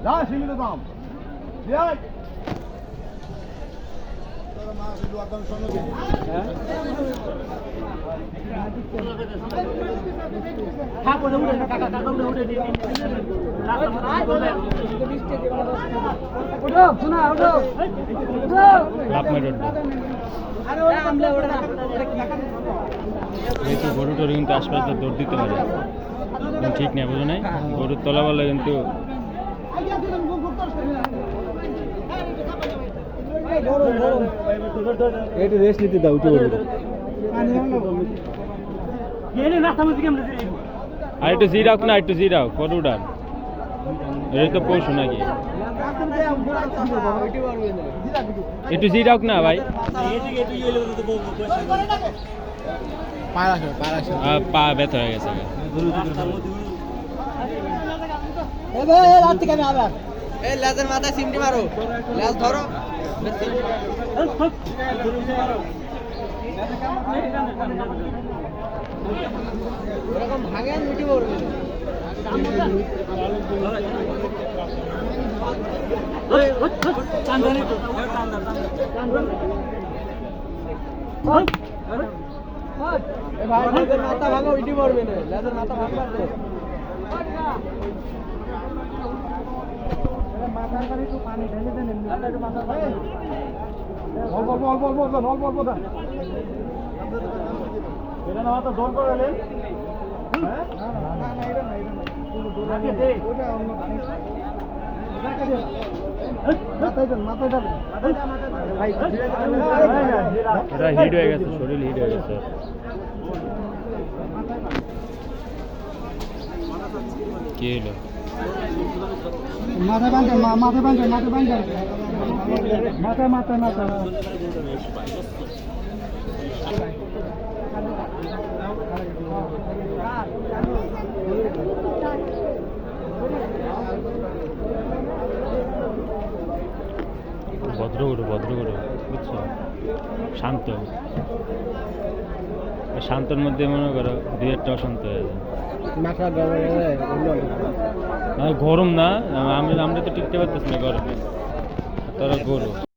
যা শিঙিলে দাম দিয়াই তোরা মা দিলু আদম শোনো দি হ্যাঁ থাকো না উঠে কাকা কাকা উঠে দি উঠো শোনা উঠো লাভ মেরে উঠবো আরে আমলে ওড়া না যেহেতু গরুটার কিন্তু আশপাশে দৌড় দিতে পারে ঠিক নেই বুঝো নাই গরুর তলা বলে কিন্তু একটু রেস্ট নিতে দাও উঠে উঠে আর একটু জিরাও না একটু জিরাও পরে উঠান এটা তো পশু নাকি একটু জিরাও না ভাই পা ব্যথা হয়ে গেছে লেজের মাথায় সিমটি মারো লেজ ধরো এরকম ভাঙে মিটি পড়বে মাথা ভাঙা উঠি পড়বে না লেজের মাথা ভাঙবার তো মাথার পানি একটু পানি ঢেলে দেন অল্প অল্প অল্প অল্প অল্প অল্প অল্প দেন এটা না তো জোর করে নেন হ্যাঁ না না এটা না এটা না ওটা অন্য পানি মাথায় দেন মাথায় দেন ভাই এটা হিট হয়ে গেছে শরীর হিট হয়ে গেছে কি হলো মাথায় বাঁধেন মাথায় বাঁধেন মাথায় বাঁধেন মাথায় মাথায় মাথায় ভদ্র করো বুঝছো শান্ত শান্তর মধ্যে মনে করো দুই একটা অশান্ত হয়ে যায় মাথা গরম না আমরা তো টিকতে পারতেছি না গরমে তোরা গরু